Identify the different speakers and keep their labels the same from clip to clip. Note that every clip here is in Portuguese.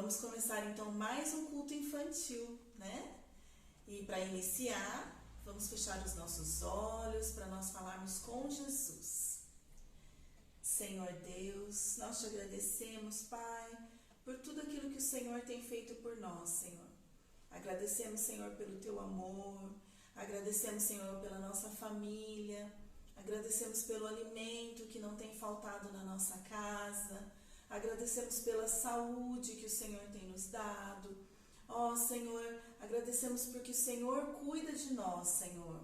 Speaker 1: Vamos começar então mais um culto infantil, né? E para iniciar, vamos fechar os nossos olhos para nós falarmos com Jesus. Senhor Deus, nós te agradecemos, Pai, por tudo aquilo que o Senhor tem feito por nós, Senhor. Agradecemos, Senhor, pelo teu amor, agradecemos, Senhor, pela nossa família, agradecemos pelo alimento que não tem faltado na nossa casa, agradecemos pela saúde que o Senhor tem nos dado. Ó, Senhor, agradecemos porque o Senhor cuida de nós, Senhor.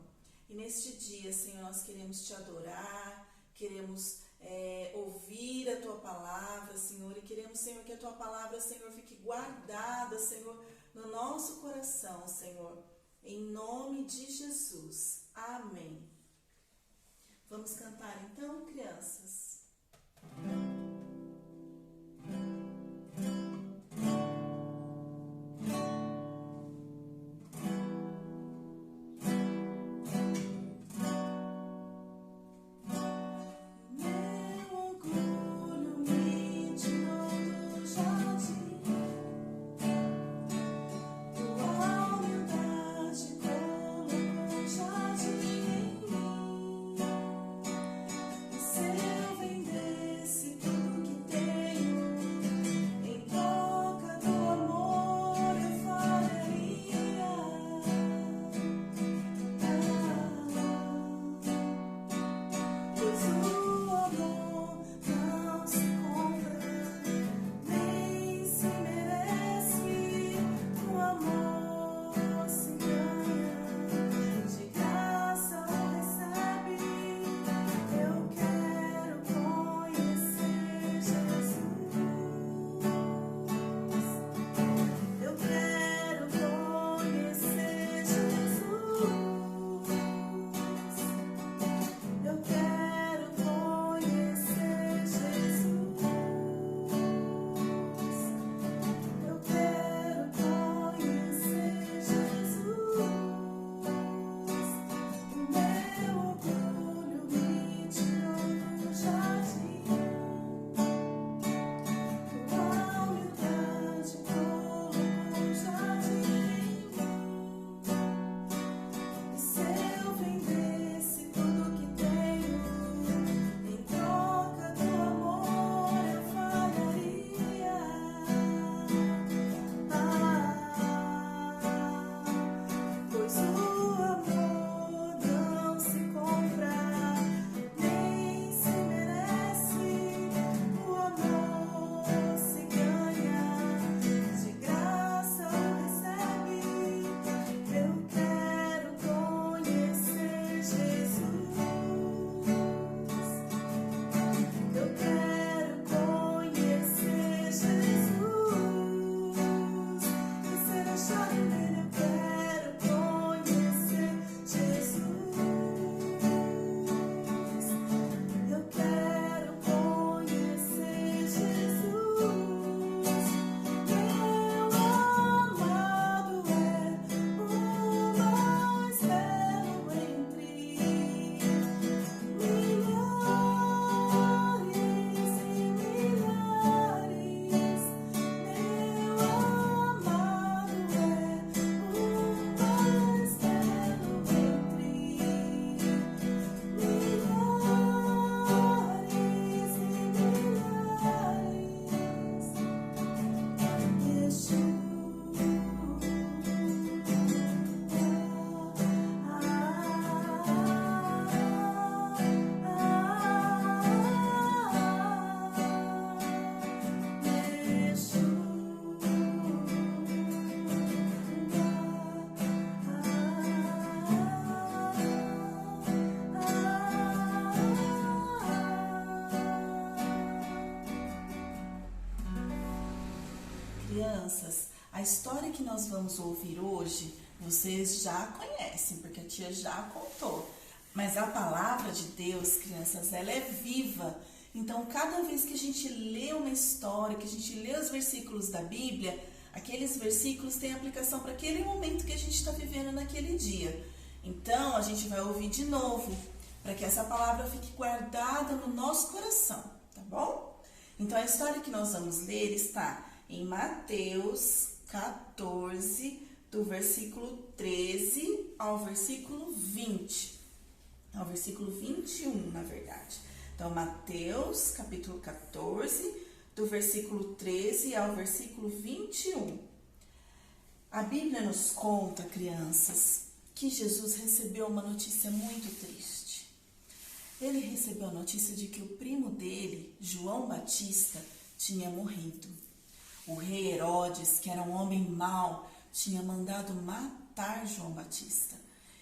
Speaker 1: E neste dia, Senhor, nós queremos te adorar, queremos ouvir a tua palavra, Senhor, e queremos, Senhor, que a tua palavra, Senhor, fique guardada, Senhor, no nosso coração, Senhor, em nome de Jesus. Amém. Vamos cantar então, crianças? Crianças, a história que nós vamos ouvir hoje, vocês já conhecem, porque a tia já contou. Mas a palavra de Deus, crianças, ela é viva. Então, cada vez que a gente lê uma história, que a gente lê os versículos da Bíblia, aqueles versículos têm aplicação para aquele momento que a gente está vivendo naquele dia. Então, a gente vai ouvir de novo, para que essa palavra fique guardada no nosso coração, tá bom? Então, a história que nós vamos ler está em Mateus 14, do versículo 13 ao versículo 20. Ao versículo 21, na verdade. Então, Mateus, capítulo 14, do versículo 13 ao versículo 21. A Bíblia nos conta, crianças, que Jesus recebeu uma notícia muito triste. Ele recebeu a notícia de que o primo dele, João Batista, tinha morrido. O rei Herodes, que era um homem mau, tinha mandado matar João Batista.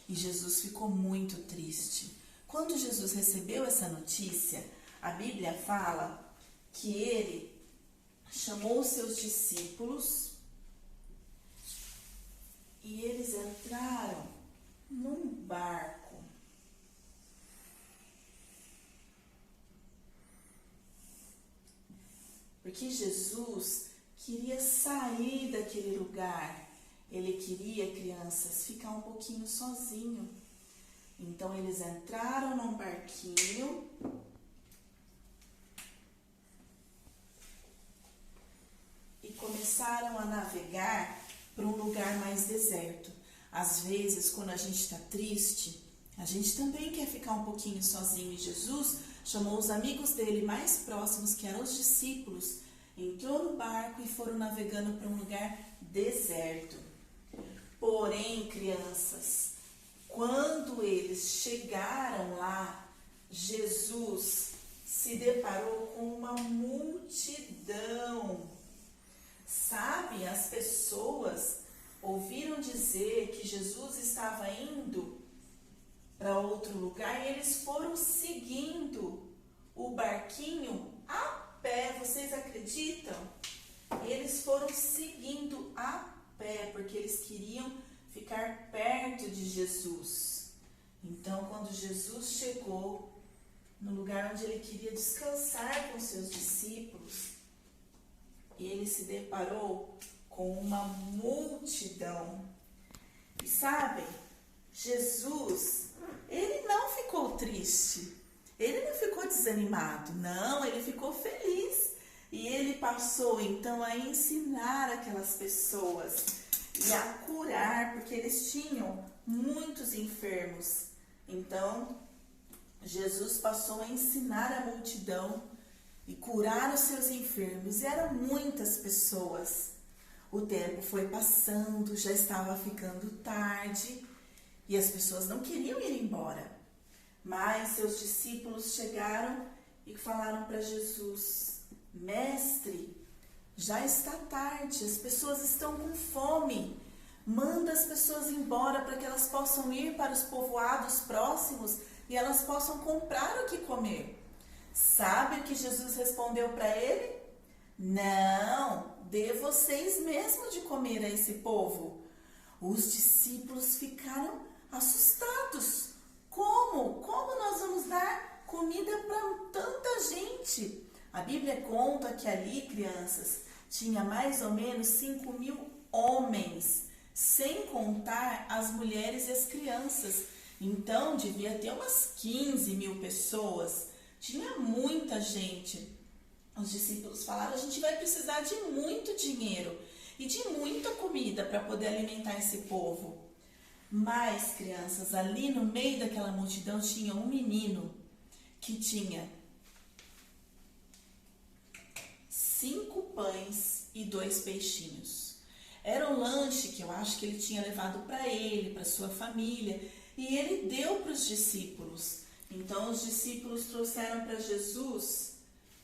Speaker 1: E Jesus ficou muito triste. Quando Jesus recebeu essa notícia, a Bíblia fala que ele chamou os seus discípulos e eles entraram num barco. Porque Jesus queria sair daquele lugar. Ele queria, crianças, ficar um pouquinho sozinho. Então, eles entraram num barquinho e começaram a navegar para um lugar mais deserto. Às vezes, quando a gente está triste, a gente também quer ficar um pouquinho sozinho. E Jesus chamou os amigos dele mais próximos, que eram os discípulos, entrou no barco e foram navegando para um lugar deserto. Porém, crianças, quando eles chegaram lá, Jesus se deparou com uma multidão. Sabe, as pessoas ouviram dizer que Jesus estava indo para outro lugar e eles foram seguindo o barquinho a pé. Vocês acreditam? Eles foram seguindo a pé porque eles queriam ficar perto de Jesus. Então, quando Jesus chegou no lugar onde ele queria descansar com seus discípulos, ele se deparou com uma multidão. E sabem, Jesus, ele não ficou triste, ele não ficou desanimado, não, ele ficou feliz. E ele passou então a ensinar aquelas pessoas e a curar, porque eles tinham muitos enfermos. Então, Jesus passou a ensinar a multidão e curar os seus enfermos. E eram muitas pessoas. O tempo foi passando, já estava ficando tarde e as pessoas não queriam ir embora. Mas seus discípulos chegaram e falaram para Jesus: Mestre, já está tarde, as pessoas estão com fome. Manda as pessoas embora para que elas possam ir para os povoados próximos e elas possam comprar o que comer. Sabe o que Jesus respondeu para ele? Não, dê vocês mesmos de comer a esse povo. Os discípulos ficaram assustados. Como? Como nós vamos dar comida para tanta gente? A Bíblia conta que ali, crianças, tinha mais ou menos 5.000 homens, sem contar as mulheres e as crianças. Então, devia ter umas 15.000 pessoas. Tinha muita gente. Os discípulos falaram: a gente vai precisar de muito dinheiro e de muita comida para poder alimentar esse povo. Mas, crianças, ali no meio daquela multidão tinha um menino que tinha 5 pães e 2 peixinhos. Era um lanche que eu acho que ele tinha levado para ele, para sua família, e ele deu para os discípulos. Então, os discípulos trouxeram para Jesus,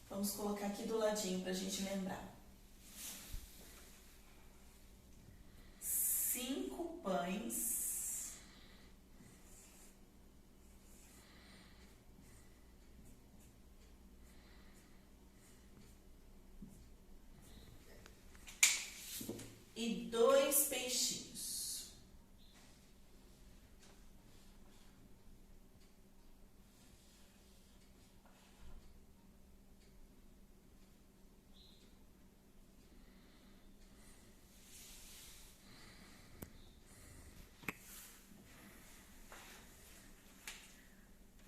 Speaker 1: vamos colocar aqui do ladinho para a gente lembrar. 5 pães e 2 peixinhos.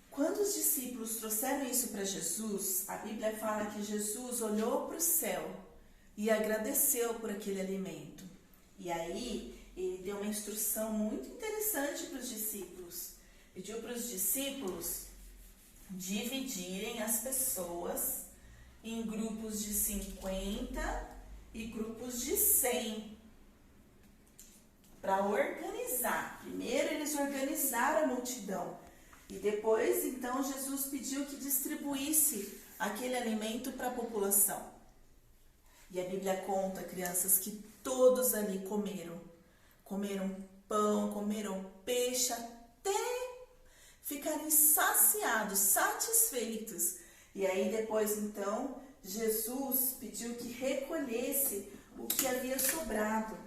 Speaker 1: Quando os discípulos trouxeram isso para Jesus, a Bíblia fala que Jesus olhou para o céu, e agradeceu por aquele alimento. E aí ele deu uma instrução muito interessante para os discípulos. Pediu para os discípulos dividirem as pessoas em grupos de 50 e grupos de 100 para organizar. Primeiro eles organizaram a multidão e depois então Jesus pediu que distribuísse aquele alimento para a população. E a Bíblia conta, crianças, que todos ali comeram pão, comeram peixe até ficarem saciados, satisfeitos. E aí depois então Jesus pediu que recolhesse o que havia sobrado.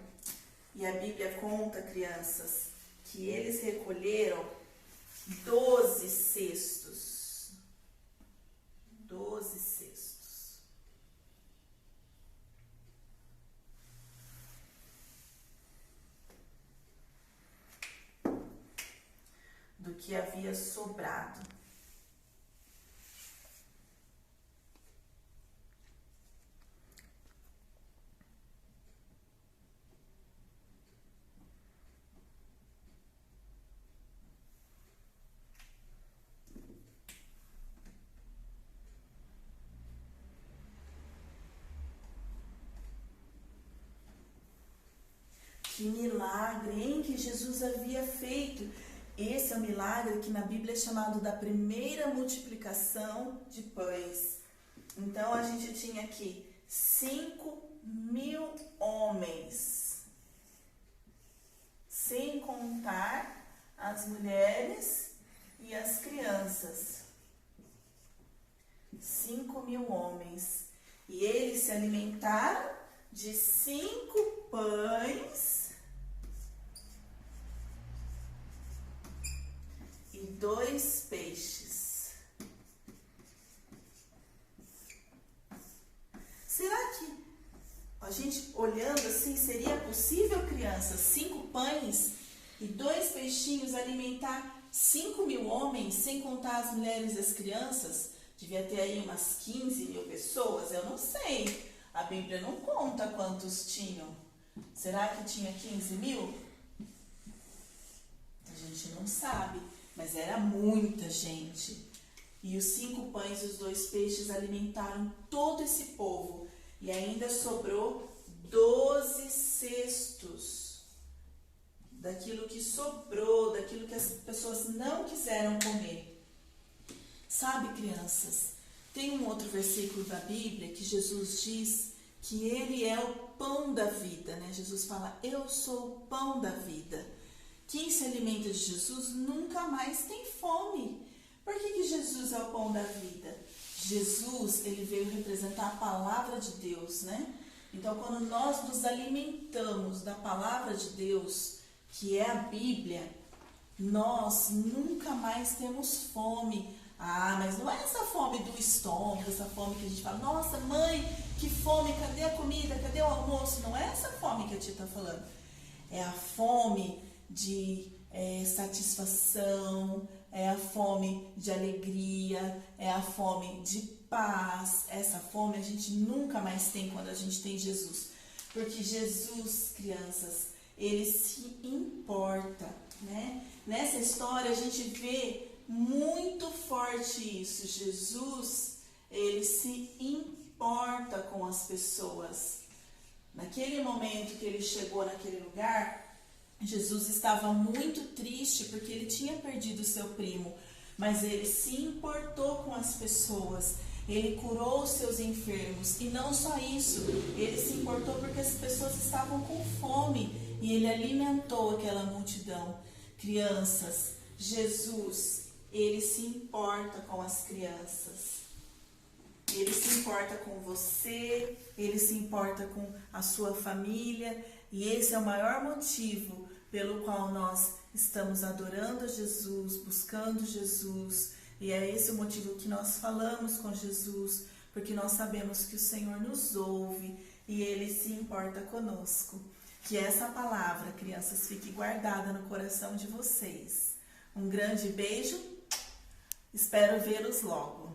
Speaker 1: E a Bíblia conta, crianças, que eles recolheram 12 cestos. 12 cestos. Do que havia sobrado. Que milagre, hein, que Jesus havia feito. Esse é o milagre que na Bíblia é chamado da primeira multiplicação de pães. Então a gente tinha aqui 5.000 homens, sem contar as mulheres e as crianças. 5.000 homens. E eles se alimentaram de 5 pães e 2 peixes. Será que a gente olhando assim, seria possível, crianças, 5 pães e 2 peixinhos alimentar 5.000 homens, sem contar as mulheres e as crianças? Devia ter aí umas 15.000 pessoas, eu não sei. A Bíblia não conta quantos tinham. Será que tinha 15.000? A gente não sabe, mas era muita gente. E os 5 pães e os 2 peixes alimentaram todo esse povo. E ainda sobrou 12 cestos daquilo que sobrou, daquilo que as pessoas não quiseram comer. Sabe, crianças, tem um outro versículo da Bíblia que Jesus diz que ele é o pão da vida, né? Jesus fala, eu sou o pão da vida. Quem se alimenta de Jesus nunca mais tem fome. Por que Jesus é o pão da vida? Jesus, ele veio representar a palavra de Deus, né? Então, quando nós nos alimentamos da palavra de Deus, que é a Bíblia, nós nunca mais temos fome. Ah, mas não é essa fome do estômago, essa fome que a gente fala, nossa, mãe, que fome, cadê a comida, cadê o almoço? Não é essa fome que a tia está falando. É a fome de satisfação, é a fome de alegria, é a fome de paz. Essa fome a gente nunca mais tem quando a gente tem Jesus. Porque Jesus, crianças, ele se importa, né? Nessa história a gente vê muito forte isso. Jesus, ele se importa com as pessoas. Naquele momento que ele chegou naquele lugar, Jesus estava muito triste porque ele tinha perdido seu primo, mas ele se importou com as pessoas. Ele curou os seus enfermos e não só isso, ele se importou porque as pessoas estavam com fome e ele alimentou aquela multidão. Crianças, Jesus, ele se importa com as crianças. Ele se importa com você, ele se importa com a sua família, e esse é o maior motivo pelo qual nós estamos adorando a Jesus, buscando Jesus, e é esse o motivo que nós falamos com Jesus, porque nós sabemos que o Senhor nos ouve e ele se importa conosco. Que essa palavra, crianças, fique guardada no coração de vocês. Um grande beijo, espero vê-los logo.